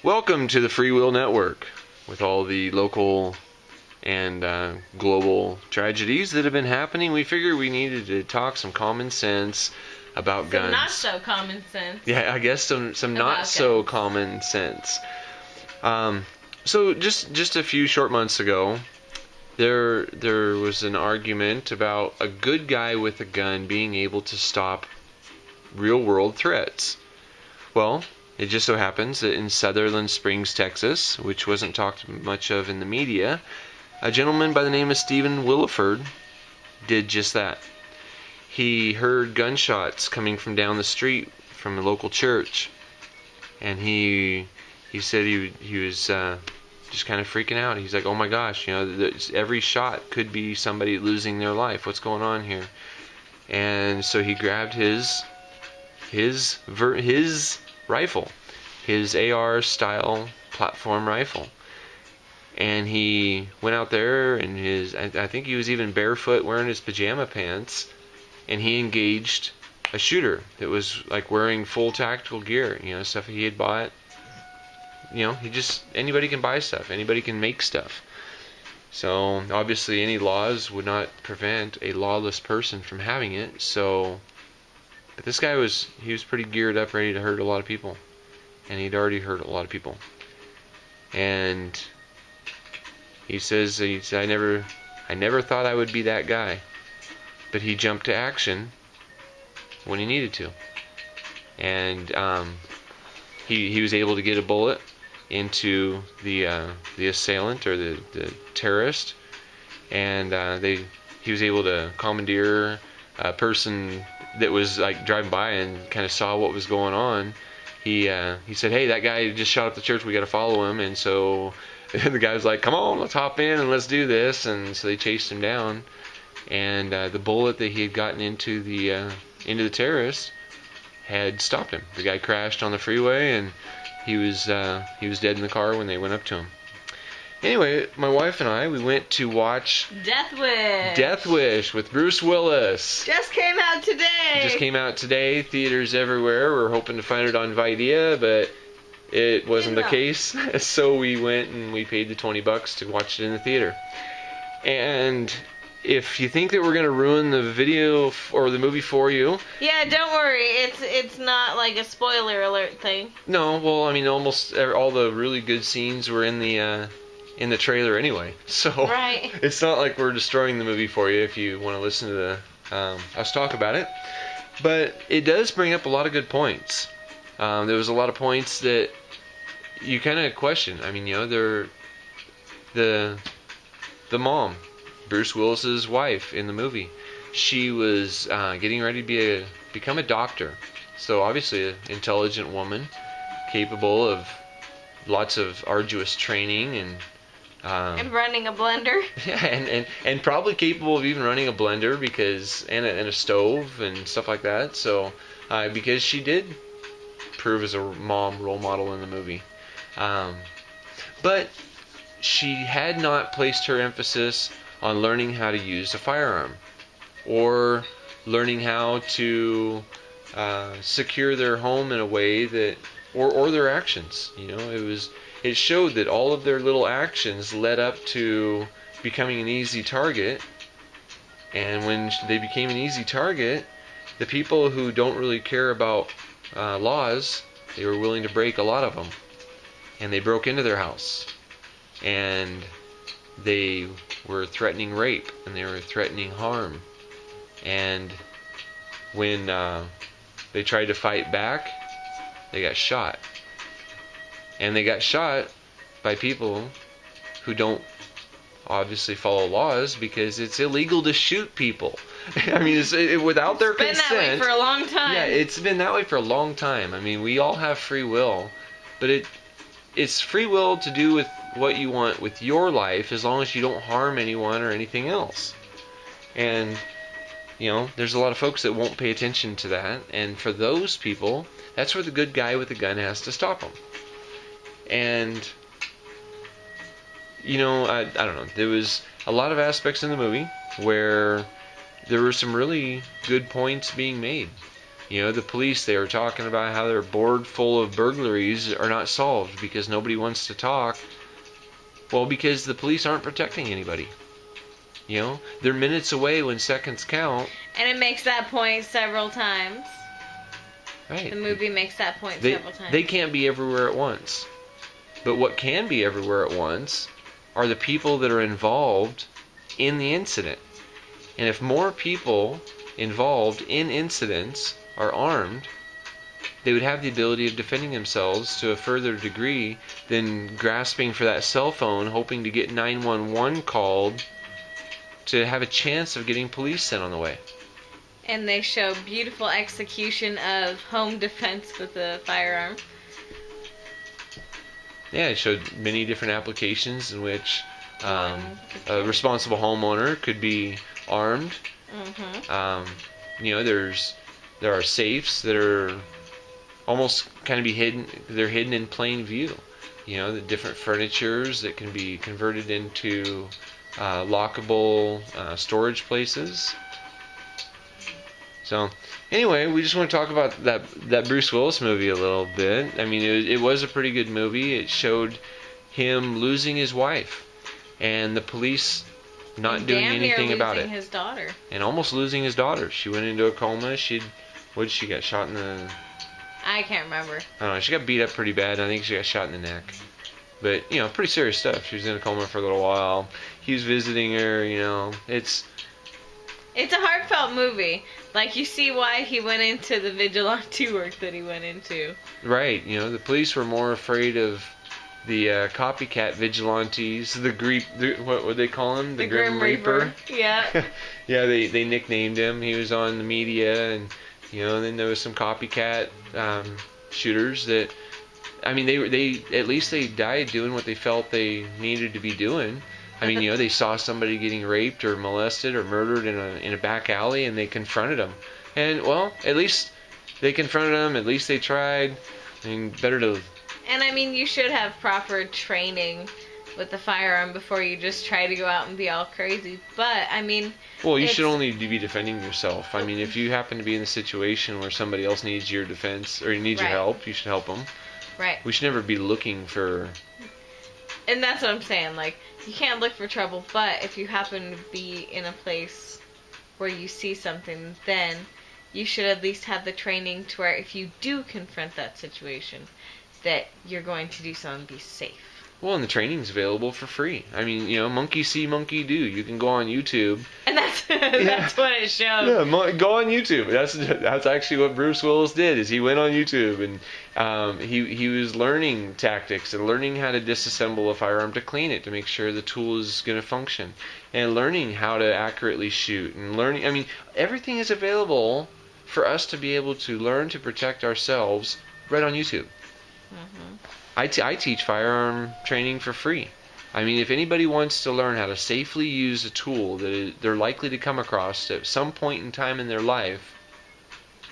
Welcome to the Free Will Network with all the local and global tragedies that have been happening. We figured we needed to talk some common sense about guns. Some not so common sense. Yeah, I guess some not so common sense. So just a few short months ago, there was an argument about a good guy with a gun being able to stop real world threats. Well, it just so happens that in Sutherland Springs, Texas, which wasn't talked much of in the media, a gentleman by the name of Stephen Williford did just that. He heard gunshots coming from down the street from a local church, and he said he was just kind of freaking out. He's like, "Oh my gosh, every shot could be somebody losing their life. What's going on here?" And so he grabbed his rifle, his AR style platform rifle, and he went out there in I think he was even barefoot, wearing his pajama pants, and he engaged a shooter that was like wearing full tactical gear, stuff he had bought. Anybody can buy stuff, anybody can make stuff. So obviously any laws would not prevent a lawless person from having it. But this guy was pretty geared up, ready to hurt a lot of people. And he'd already hurt a lot of people. And he said, I never thought I would be that guy. But he jumped to action when he needed to. And he was able to get a bullet into the assailant, or the terrorist. And he was able to commandeer a person that was like driving by and kind of saw what was going on. He said, "Hey, that guy just shot up the church. We got to follow him." And so the guy was like, "Come on, let's hop in and let's do this." And so they chased him down. And the bullet that he had gotten into the terrorist had stopped him. The guy crashed on the freeway, and he was dead in the car when they went up to him. Anyway, my wife and I, we went to watch Death Wish with Bruce Willis. Just came out today. Theaters everywhere. We're hoping to find it on Vidia, but it wasn't the case. So we went and we paid the $20 to watch it in the theater. And if you think that we're going to ruin the video or the movie for you... Yeah, don't worry. It's not like a spoiler alert thing. No, well, I mean, almost all the really good scenes were in the trailer anyway. So right. It's not like we're destroying the movie for you if you want to listen to us talk about it. But it does bring up a lot of good points. There was a lot of points that you kind of question. I mean, the mom, Bruce Willis's wife in the movie, she was getting ready to become a doctor. So obviously an intelligent woman, capable of lots of arduous training and running a blender. Yeah, and probably capable of even running a blender and a stove and stuff like that. So because she did prove as a mom role model in the movie, but she had not placed her emphasis on learning how to use a firearm or learning how to secure their home in a way that or their actions. It showed that all of their little actions led up to becoming an easy target. And when they became an easy target, the people who don't really care about laws, they were willing to break a lot of them. And they broke into their house. And they were threatening rape. And they were threatening harm. And when they tried to fight back, they got shot. And they got shot by people who don't obviously follow laws, because it's illegal to shoot people. I mean, without their consent. It's been that way for a long time. Yeah, it's been that way for a long time. I mean, we all have free will, but it's free will to do with what you want with your life, as long as you don't harm anyone or anything else. And there's a lot of folks that won't pay attention to that, and for those people, that's where the good guy with the gun has to stop them. And I don't know, there was a lot of aspects in the movie where there were some really good points being made. You know, the police, they were talking about how their board full of burglaries are not solved because nobody wants to talk. Well, because the police aren't protecting anybody. You know, they're minutes away when seconds count. And it makes that point several times. Right. The movie makes that point several times. They can't be everywhere at once. But what can be everywhere at once are the people that are involved in the incident. And if more people involved in incidents are armed, they would have the ability of defending themselves to a further degree than grasping for that cell phone, hoping to get 911 called to have a chance of getting police sent on the way. And they show beautiful execution of home defense with a firearm. Yeah, it showed many different applications in which a responsible homeowner could be armed. You know, there are safes that are almost kind of hidden. They're hidden in plain view. You know, the different furnitures that can be converted into lockable storage places. So, anyway, we just want to talk about that Bruce Willis movie a little bit. I mean, it was a pretty good movie. It showed him losing his wife, and the police not doing anything about it. His daughter. And almost losing his daughter. She went into a coma. What did she get? Shot in the... I can't remember. I don't know. She got beat up pretty bad. I think she got shot in the neck. But, you know, pretty serious stuff. She was in a coma for a little while. He was visiting her, you know. It's a heartfelt movie. Like, you see why he went into the vigilante work that he went into. Right. You know, the police were more afraid of the copycat vigilantes, what would they call him? The Grim Reaper. Yeah. Yeah, they nicknamed him. He was on the media, and, you know, then there was some copycat shooters that, I mean, they at least they died doing what they felt they needed to be doing. I mean, you know, they saw somebody getting raped or molested or murdered in a back alley, and they confronted them. And, well, at least they confronted them. At least they tried. I mean, better to... And, I mean, you should have proper training with the firearm before you just try to go out and be all crazy. But, I mean... Well, you should only be defending yourself. I mean, if you happen to be in a situation where somebody else needs your defense or needs your help, you should help them. Right. We should never be looking for... And that's what I'm saying. Like, you can't look for trouble, but if you happen to be in a place where you see something, then you should at least have the training to where if you do confront that situation, that you're going to do so and be safe. Well, and the training's available for free. I mean, you know, monkey see, monkey do. You can go on YouTube. And that's what it shows. Yeah, go on YouTube. That's actually what Bruce Willis did. Is he went on YouTube and he was learning tactics and learning how to disassemble a firearm to clean it to make sure the tool is going to function, and learning how to accurately shoot and learning. I mean, everything is available for us to be able to learn to protect ourselves right on YouTube. Mm-hmm. I teach firearm training for free. I mean, if anybody wants to learn how to safely use a tool that they're likely to come across at some point in time in their life,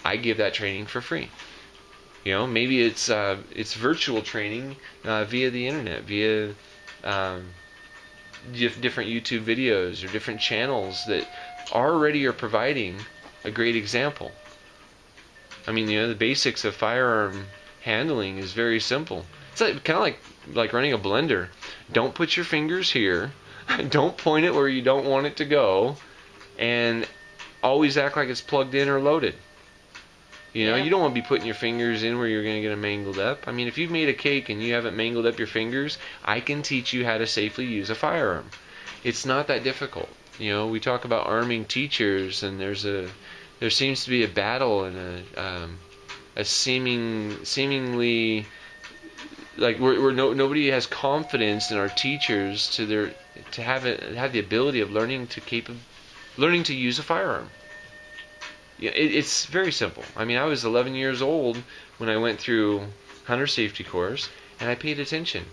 I give that training for free. You know, maybe it's virtual training via the internet, via different YouTube videos or different channels that already are providing a great example. I mean, you know, the basics of firearm handling is very simple. It's kind of like running a blender. Don't put your fingers here. Don't point it where you don't want it to go. And always act like it's plugged in or loaded. You know, you don't want to be putting your fingers in where you're going to get them mangled up. I mean, if you've made a cake and you haven't mangled up your fingers, I can teach you how to safely use a firearm. It's not that difficult. You know, we talk about arming teachers, and there seems to be a battle and a seemingly like where nobody has confidence in our teachers to have the ability of learning to use a firearm. Yeah, it's very simple. I mean, I was 11 years old when I went through hunter safety course, and I paid attention,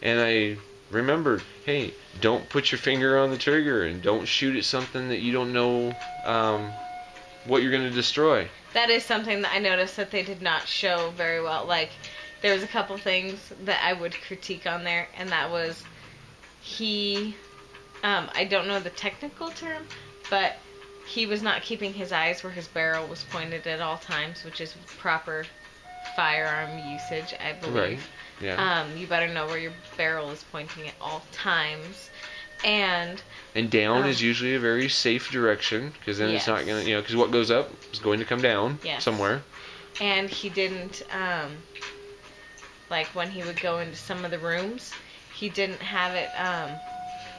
and I remembered, hey, don't put your finger on the trigger, and don't shoot at something that you don't know what you're going to destroy. That is something that I noticed that they did not show very well. Like, there was a couple things that I would critique on there, and that was I don't know the technical term, but he was not keeping his eyes where his barrel was pointed at all times, which is proper firearm usage, I believe. Right. Yeah. You better know where your barrel is pointing at all times. And down is usually a very safe direction, because then it's not going to, because what goes up is going to come down somewhere. And he didn't, like when he would go into some of the rooms, he didn't have it,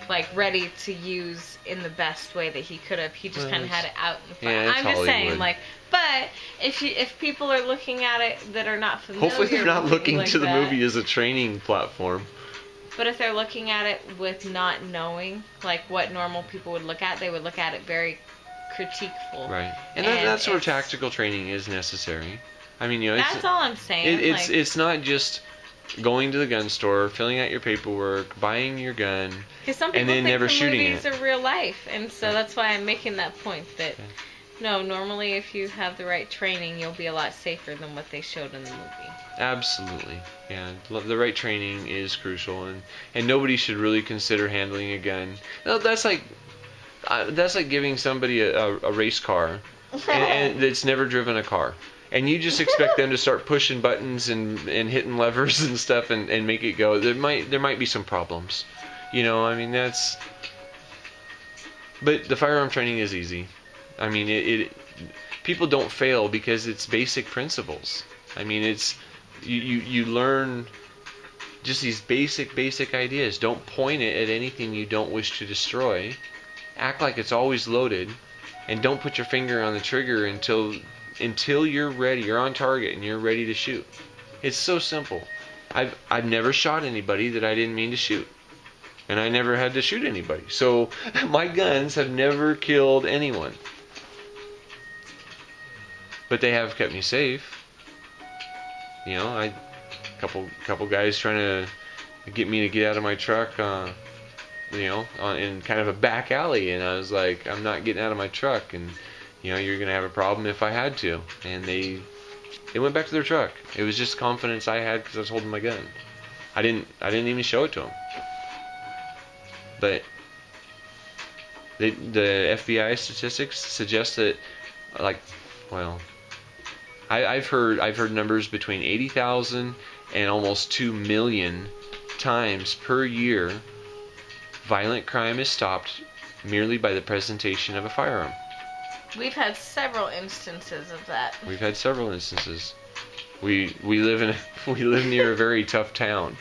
like ready to use in the best way that he could have. He just kind of had it out in front. Yeah, I'm just saying, like, but if people are looking at it that are not familiar, hopefully they're not looking like to the that, movie as a training platform. But if they're looking at it with not knowing, like what normal people would look at, they would look at it very critiqueful. Right, and that sort of tactical training is necessary. I mean, that's all I'm saying. It's not just going to the gun store, filling out your paperwork, buying your gun, some people and then think never shooting it. Movies are real life, and so that's why I'm making that point that no, normally if you have the right training, you'll be a lot safer than what they showed in the movie. Absolutely, yeah. The right training is crucial, and nobody should really consider handling a gun. No, that's like giving somebody a race car, and that's never driven a car. And you just expect them to start pushing buttons and hitting levers and stuff and make it go. There might be some problems. I mean, but the firearm training is easy. I mean, people don't fail because it's basic principles. I mean, it's you learn just these basic ideas. Don't point it at anything you don't wish to destroy. Act like it's always loaded, and don't put your finger on the trigger until you're ready. You're on target and you're ready to shoot. It's so simple. I've never shot anybody that I didn't mean to shoot, and I never had to shoot anybody. So my guns have never killed anyone, but they have kept me safe. A couple guys trying to get me to get out of my truck, in kind of a back alley, and I was like, I'm not getting out of my truck, and you're gonna have a problem if I had to. And they went back to their truck. It was just confidence I had because I was holding my gun. I didn't even show it to them. But the FBI statistics suggest that, I've heard numbers between 80,000 and almost 2 million times per year violent crime is stopped merely by the presentation of a firearm. We've had several instances of that. We've had several instances. We live near a very tough town.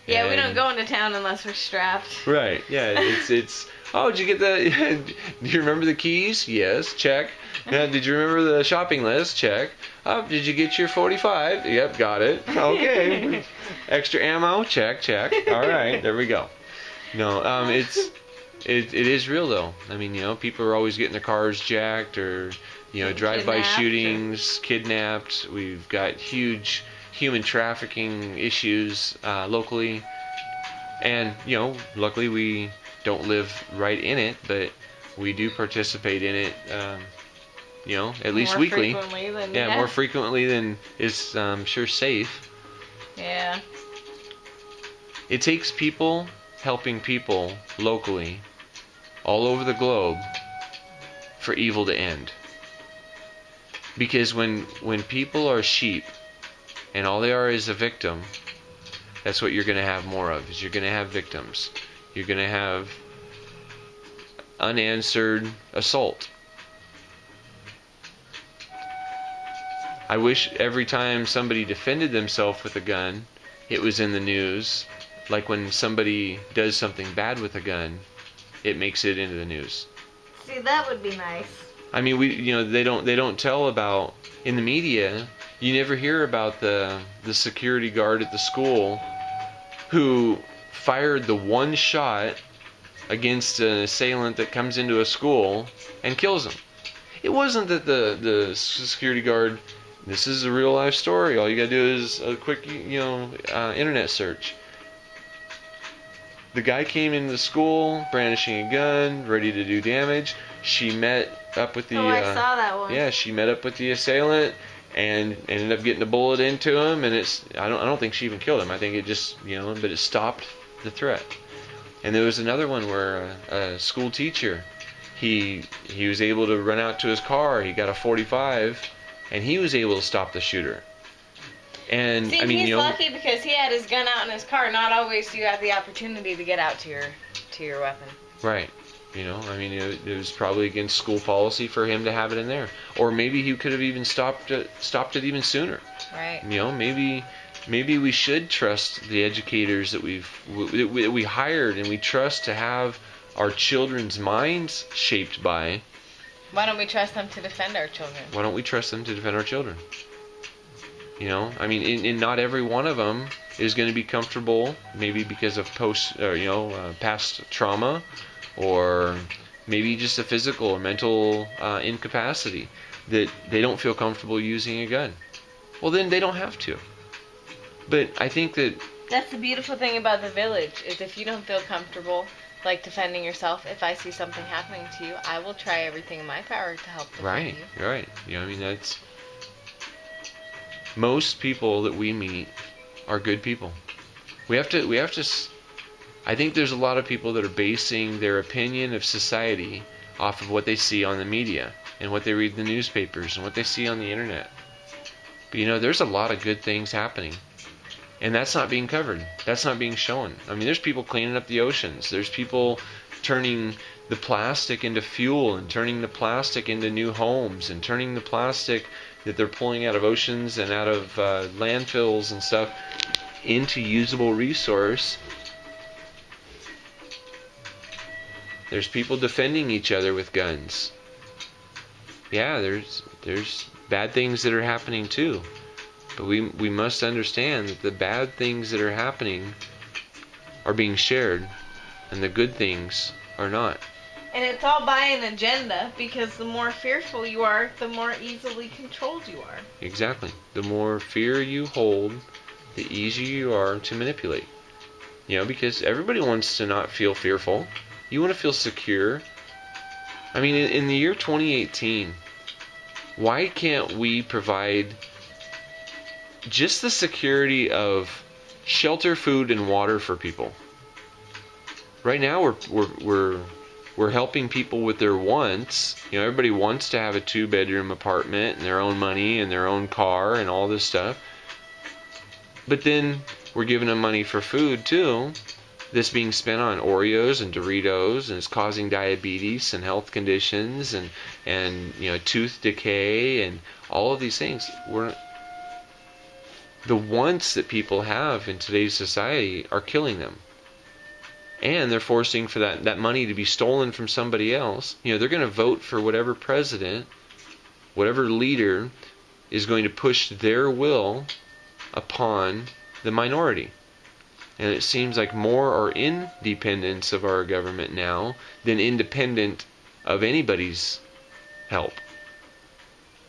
Yeah, we don't go into town unless we're strapped. Right. Yeah. It's. Oh, did you get the? Do you remember the keys? Yes. Check. Did you remember the shopping list? Check. Oh, did you get your 45? Yep, got it. Okay. Extra ammo? Check. All right, there we go. No, it is real though. I mean, people are always getting their cars jacked or, drive-by shootings, kidnapped. We've got huge human trafficking issues locally, and luckily we don't live right in it, but we do participate in it. At least more weekly. More frequently than is sure safe. Yeah. It takes people helping people locally, all over the globe, for evil to end. Because when people are sheep, and all they are is a victim, that's what you're going to have more of. Is you're going to have victims. You're going to have unanswered assault. I wish every time somebody defended themselves with a gun, it was in the news. Like when somebody does something bad with a gun, it makes it into the news. See, that would be nice. I mean, they don't tell about, in the media, you never hear about the security guard at the school who fired the one shot against an assailant that comes into a school and kills him. It wasn't that the security guard. This is a real life story. All you gotta do is a quick, internet search. The guy came into the school brandishing a gun, ready to do damage. She met up with the. I saw that one. Yeah, she met up with the assailant and ended up getting a bullet into him. And I don't think she even killed him. I think it just, but it stopped the threat. And there was another one where a school teacher he was able to run out to his car. He got a .45, and he was able to stop the shooter. And See, I mean, he's you know, lucky because he had his gun out in his car. Not always do you have the opportunity to get out to your weapon. right. You know, I mean, it was probably against school policy for him to have it in there, or maybe he could have even stopped it even sooner. Right. You know, maybe we should trust the educators that we hired and we trust to have our children's minds shaped by. Why don't we trust them to defend our children? Why don't we trust them to defend our children? You know, I mean, and not every one of them is going to be comfortable, maybe because of past trauma, or maybe just a physical or mental incapacity that they don't feel comfortable using a gun. Well, then they don't have to. But I think that's the beautiful thing about the village is if you don't feel comfortable like defending yourself, if I see something happening to you, I will try everything in my power to help defend you. Right. You know, I mean, that's most people that we meet are good people. We have to. I think there's a lot of people that are basing their opinion of society off of what they see on the media and what they read in the newspapers and what they see on the internet. But you know, there's a lot of good things happening. And that's not being covered. That's not being shown. I mean, there's people cleaning up the oceans. There's people turning the plastic into fuel and turning the plastic into new homes and turning the plastic that they're pulling out of oceans and out of landfills and stuff into usable resource. There's people defending each other with guns. Yeah, there's bad things that are happening too. But we must understand that the bad things that are happening are being shared, and the good things are not. And it's all by an agenda, because the more fearful you are, the more easily controlled you are. Exactly. The more fear you hold, the easier you are to manipulate. You know, because everybody wants to not feel fearful. You want to feel secure. I mean, in the year 2018, why can't we provide just the security of shelter, food, and water for people? Right now, we're helping people with their wants. You know, everybody wants to have a 2-bedroom apartment and their own money and their own car and all this stuff. But then we're giving them money for food too. This being spent on Oreos and Doritos, and it's causing diabetes and health conditions and you know, tooth decay and all of these things. The wants that people have in today's society are killing them. And they're forcing for that money to be stolen from somebody else. You know, they're going to vote for whatever president, whatever leader is going to push their will upon the minority. And it seems like more are independents of our government now than independent of anybody's help.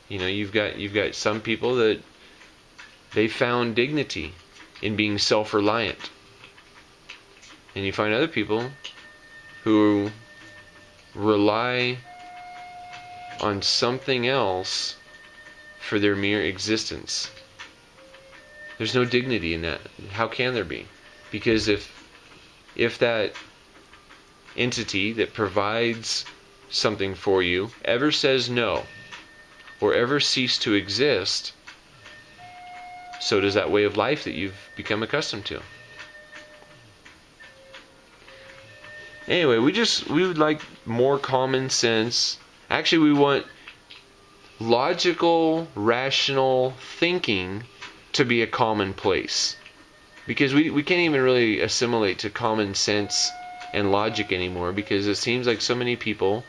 You know, you've got some people that they found dignity in being self-reliant. And you find other people who rely on something else for their mere existence. There's no dignity in that. How can there be? Because if that entity that provides something for you ever says no, or ever cease to exist, so does that way of life that you've become accustomed to. Anyway, we would like more common sense. Actually, we want logical, rational thinking to be a commonplace. Because we can't even really assimilate to common sense and logic anymore, because it seems like so many people,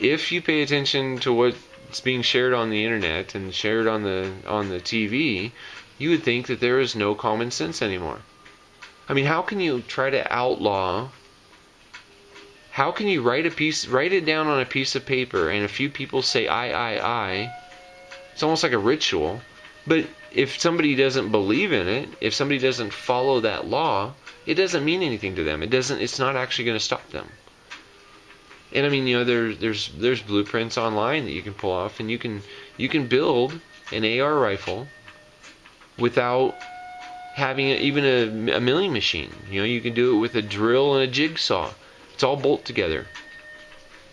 if you pay attention to what's being shared on the internet and shared on the TV, you would think that there is no common sense anymore. I mean, how can you try to outlaw? How can you write it down on a piece of paper and a few people say I? It's almost like a ritual. But if somebody doesn't believe in it, if somebody doesn't follow that law, it doesn't mean anything to them. It's not actually going to stop them. And I mean, you know, there's blueprints online that you can pull off, and you can build an AR rifle without having even a milling machine. You know, you can do it with a drill and a jigsaw. It's all bolt together.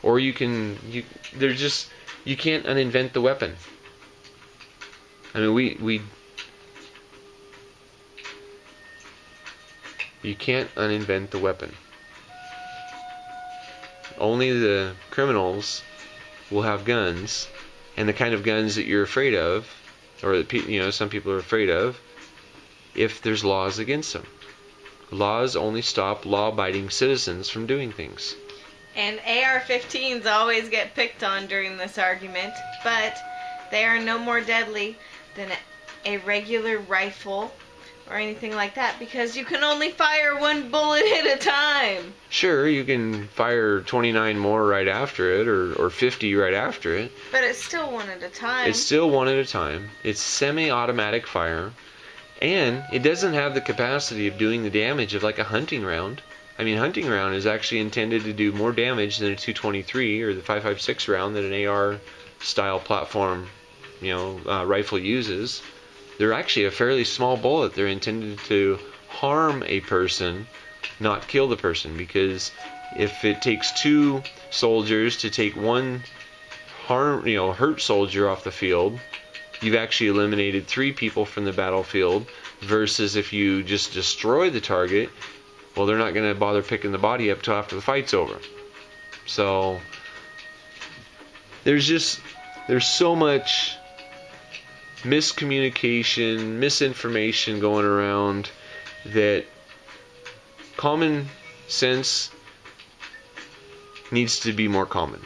Or you can't uninvent the weapon. I mean, you can't uninvent the weapon. Only the criminals will have guns, and the kind of guns that you're afraid of, or that some people are afraid of, if there's laws against them. Laws only stop law-abiding citizens from doing things. And AR-15s always get picked on during this argument, but they are no more deadly than a regular rifle or anything like that, because you can only fire one bullet at a time. Sure, you can fire 29 more right after it, or 50 right after it. But it's still one at a time. It's still one at a time. It's semi-automatic fire, and it doesn't have the capacity of doing the damage of like a hunting round. I mean, hunting round is actually intended to do more damage than a .223 or the .556 round that an AR-style platform, rifle uses. They're actually a fairly small bullet. They're intended to harm a person, not kill the person, because if it takes 2 soldiers to take one hurt soldier off the field, you've actually eliminated 3 people from the battlefield, versus if you just destroy the target, well, they're not going to bother picking the body up till after the fight's over. So there's so much miscommunication, misinformation going around that common sense needs to be more common.